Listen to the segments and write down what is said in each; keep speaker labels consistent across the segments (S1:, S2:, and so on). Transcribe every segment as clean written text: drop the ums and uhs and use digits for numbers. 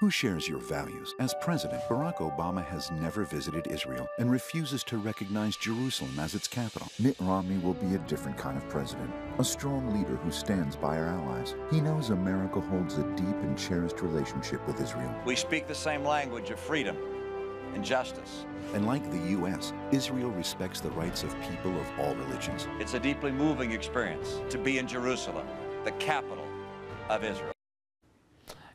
S1: Who shares your values? As president, Barack Obama has never visited Israel and refuses to recognize Jerusalem as its capital. Mitt Romney will be a different kind of president, a strong leader who stands by our allies. He knows America holds a deep and cherished relationship with Israel.
S2: We speak the same language of freedom and justice.
S1: And like the U.S., Israel respects the rights of people of all religions.
S2: It's a deeply moving experience to be in Jerusalem, the capital of Israel.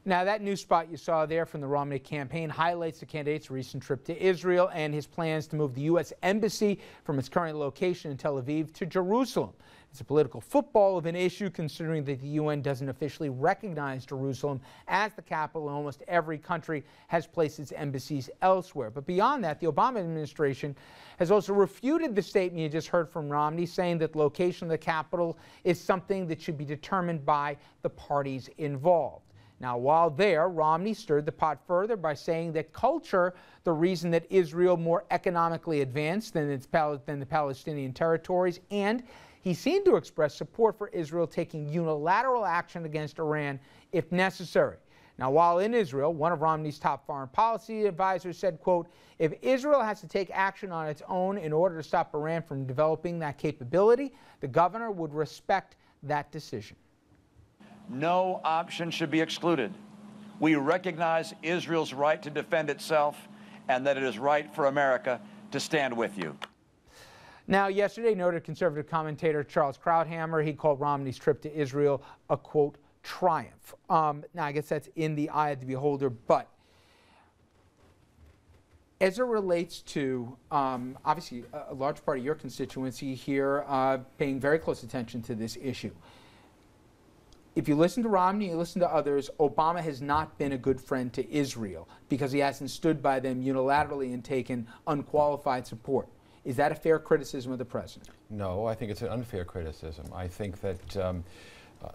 S3: Now, that news spot you saw there from the Romney campaign highlights the candidate's recent trip to Israel and his plans to move the U.S. Embassy from its current location in Tel Aviv to Jerusalem. It's a political football of an issue, considering that the UN doesn't officially recognize Jerusalem as the capital, and almost every country has placed its embassies elsewhere. But beyond that, the Obama administration has also refuted the statement you just heard from Romney, saying that the location of the capital is something that should be determined by the parties involved. Now, while there, Romney stirred the pot further by saying that culture, the reason that Israel more economically advanced than the Palestinian territories, and he seemed to express support for Israel taking unilateral action against Iran if necessary. Now, while in Israel, one of Romney's top foreign policy advisors said, quote, "If Israel has to take action on its own in order to stop Iran from developing that capability, the governor would respect that decision."
S2: No option should be excluded. We recognize Israel's right to defend itself and that it is right for America to stand with you.
S3: Now, yesterday, noted conservative commentator Charles Krauthammer, he called Romney's trip to Israel a, quote, triumph. Now, I guess that's in the eye of the beholder, but as it relates to, obviously, a large part of your constituency here paying very close attention to this issue. If you listen to Romney, you listen to others, Obama has not been a good friend to Israel because he hasn't stood by them unilaterally and taken unqualified support. Is that a fair criticism of the president?
S4: No, I think it's an unfair criticism. I think that,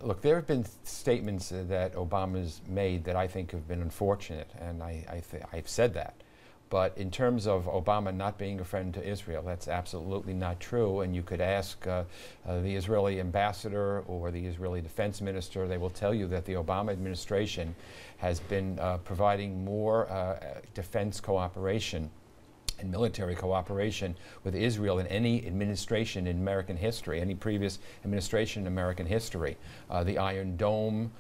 S4: look, there have been statements that Obama's made that I think have been unfortunate, and I've said that. But in terms of Obama not being a friend to Israel, that's absolutely not true. And you could ask the Israeli ambassador or the Israeli defense minister. They will tell you that the Obama administration has been providing more defense cooperation and military cooperation with Israel than any administration in American history, any previous administration in American history. The Iron Dome,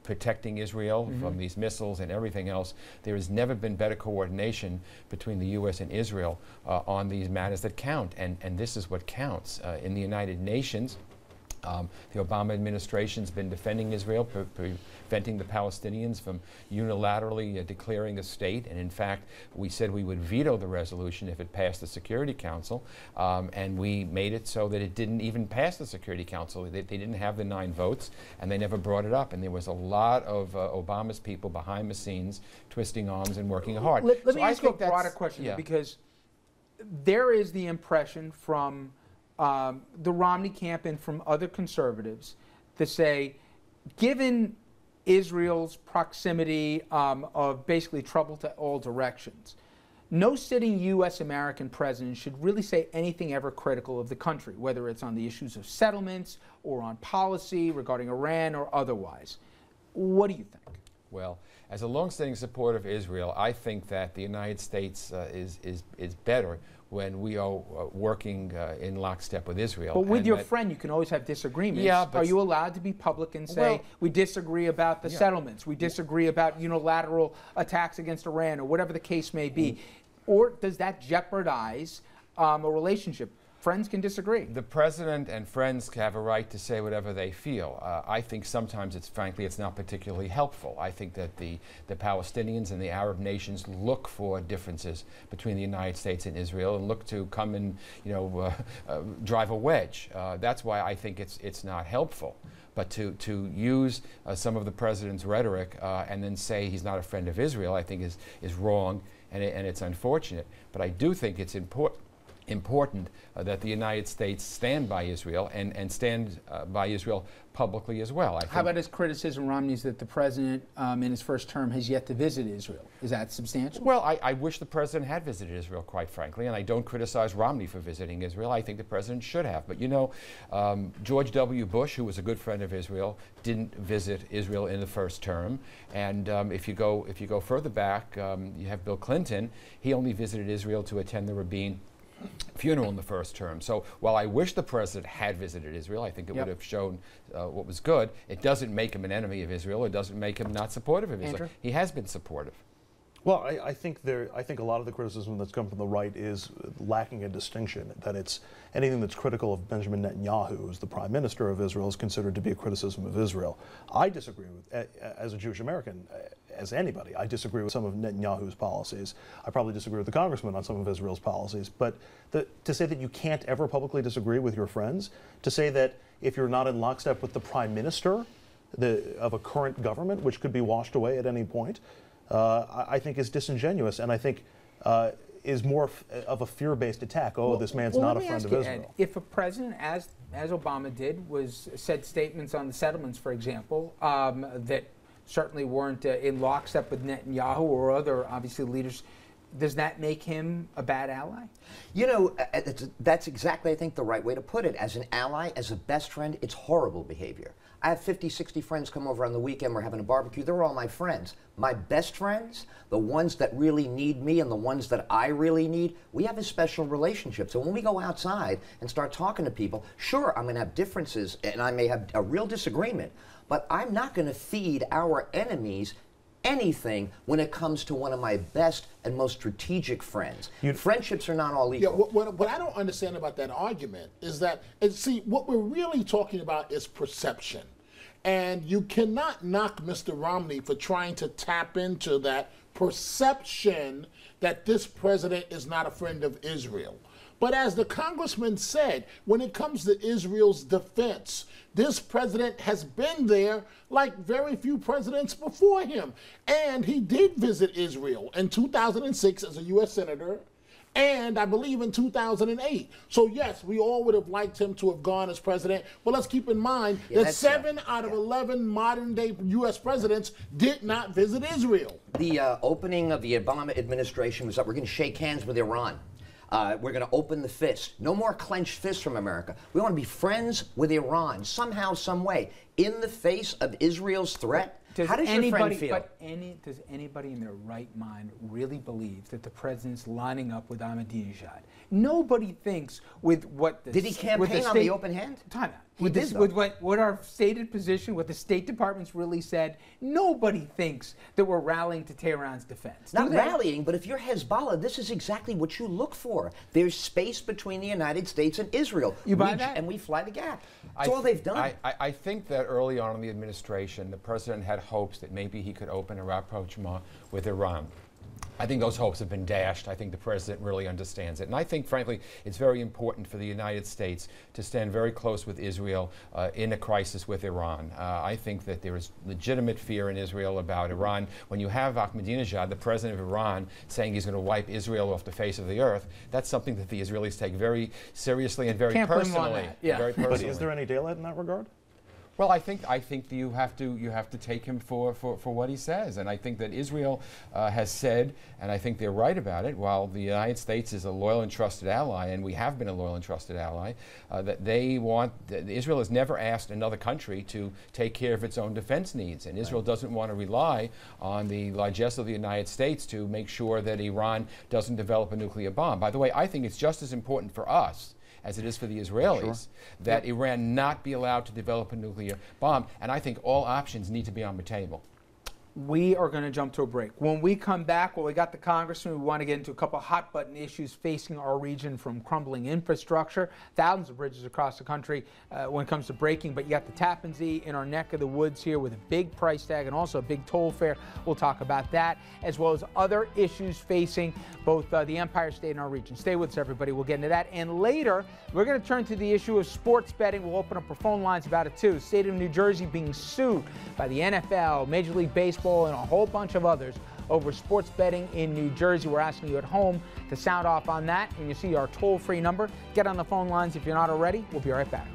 S4: protecting Israel from these missiles and everything else. There has never been better coordination between the U.S. and Israel on these matters that count, and this is what counts. In the United Nations, the Obama administration's been defending Israel, preventing the Palestinians from unilaterally declaring a state, and in fact, we said we would veto the resolution if it passed the Security Council, and we made it so that it didn't even pass the Security Council. They didn't have the 9 votes, and they never brought it up, and there was a lot of Obama's people behind the scenes twisting arms and working hard.
S3: Let me ask you a broader question, because there is the impression from the Romney camp and from other conservatives to say, given Israel's proximity of basically trouble to all directions, no sitting U.S. American president should really say anything ever critical of the country, whether it's on the issues of settlements or on policy regarding Iran or otherwise. What do you think?
S4: Well, as a longstanding supporter of Israel, I think that the United States is better when we are working in lockstep with Israel.
S3: But with your friend, you can always have disagreements.
S4: Yeah, but
S3: are you allowed to be public and say, we disagree about the settlements, we disagree about unilateral attacks against Iran, or whatever the case may be? Or does that jeopardize a relationship? Friends can disagree.
S4: The president and friends have a right to say whatever they feel. I think sometimes frankly, it's not particularly helpful. I think that the Palestinians and the Arab nations look for differences between the United States and Israel and look to come and, drive a wedge. That's why I think it's not helpful. But to use some of the president's rhetoric and then say he's not a friend of Israel, I think is wrong, and it's unfortunate. But I do think it's important important that the United States stand by Israel and stand by Israel publicly as well.
S3: How about his criticism, Romney's, that the president in his first term has yet to visit Israel? Is that substantial?
S4: Well, I wish the president had visited Israel, quite frankly, and I don't criticize Romney for visiting Israel. I think the president should have. But you know, George W. Bush, who was a good friend of Israel, didn't visit Israel in the first term. And if you go further back, you have Bill Clinton. He only visited Israel to attend the Rabin funeral in the first term. So while I wish the president had visited Israel, I think it would have shown what was good. It doesn't make him an enemy of Israel. It doesn't make him not supportive of Israel.
S3: Andrew?
S4: He has been supportive.
S5: Well, I think a lot of the criticism that's come from the right is lacking a distinction, that it's anything that's critical of Benjamin Netanyahu, who's the prime minister of Israel, is considered to be a criticism of Israel. I disagree with, as a Jewish American, as anybody, I disagree with some of Netanyahu's policies. I probably disagree with the congressman on some of Israel's policies, but to say that you can't ever publicly disagree with your friends, to say that if you're not in lockstep with the prime minister of a current government, which could be washed away at any point, I think is disingenuous, and I think is more of a fear-based attack. Oh, this man's not a friend of Israel.
S3: Ed, if a president, as Obama did, said statements on the settlements, for example, that certainly weren't in lockstep with Netanyahu or other, obviously, leaders, does that make him a bad ally?
S6: You know, that's exactly, I think, the right way to put it. As an ally, as a best friend, it's horrible behavior. I have 50, 60 friends come over on the weekend. We're having a barbecue. They're all my friends. My best friends, the ones that really need me and the ones that I really need, we have a special relationship. So when we go outside and start talking to people, sure, I'm going to have differences and I may have a real disagreement, but I'm not going to feed our enemies anything when it comes to one of my best and most strategic friends. Friendships are not all equal.
S7: Yeah, what I don't understand about that argument is that, see, what we're really talking about is perception. And you cannot knock Mr. Romney for trying to tap into that perception that this president is not a friend of Israel. But as the congressman said, when it comes to Israel's defense, this president has been there like very few presidents before him. And he did visit Israel in 2006 as a U.S. Senator, and I believe in 2008. So yes, we all would have liked him to have gone as president, but let's keep in mind that 7 out of 11 modern-day U.S. presidents did not visit Israel.
S6: The opening of the Obama administration was that we're going to shake hands with Iran. We're going to open the fist. No more clenched fists from America. We want to be friends with Iran somehow, some way, in the face of Israel's threat. How does your friend feel?
S3: Does anybody in their right mind really believe that the president's lining up with Ahmadinejad? Nobody thinks with what the...
S6: Did he campaign on the open hand?
S3: Time out. With what our stated position, what the State Department's really said, nobody thinks that we're rallying to Tehran's defense.
S6: Not rallying, but if you're Hezbollah, this is exactly what you look for. There's space between the United States and Israel.
S3: You buy that?
S6: And we fly the gap. That's all they've done.
S4: I think that early on in the administration, the president had hopes that maybe he could open a rapprochement with Iran. I think those hopes have been dashed. I think the president really understands it. And I think, frankly, it's very important for the United States to stand very close with Israel in a crisis with Iran. I think that there is legitimate fear in Israel about Iran. When you have Ahmadinejad, the president of Iran, saying he's going to wipe Israel off the face of the earth, that's something that the Israelis take very seriously and very personally.
S3: Yeah.
S4: Very personally.
S5: But is there any daylight in that regard?
S4: Well, I think you have to take him for what he says, and I think that Israel has said, and I think they're right about it. While the United States is a loyal and trusted ally, and we have been a loyal and trusted ally, that they want Israel has never asked another country to take care of its own defense needs, and Israel doesn't want to rely on the largesse of the United States to make sure that Iran doesn't develop a nuclear bomb. By the way, I think it's just as important for us as it is for the Israelis, that Iran not be allowed to develop a nuclear bomb. And I think all options need to be on the table.
S3: We are going to jump to a break. When we come back, well, we got the congressman. We want to get into a couple of hot button issues facing our region, from crumbling infrastructure, thousands of bridges across the country when it comes to braking. But you got the Tappan Zee in our neck of the woods here with a big price tag and also a big toll fare. We'll talk about that, as well as other issues facing both the Empire State and our region. Stay with us, everybody. We'll get into that. And later, we're going to turn to the issue of sports betting. We'll open up our phone lines about it, too. State of New Jersey being sued by the NFL, Major League Baseball, and a whole bunch of others over sports betting in New Jersey. We're asking you at home to sound off on that, and you see our toll-free number. Get on the phone lines if you're not already. We'll be right back.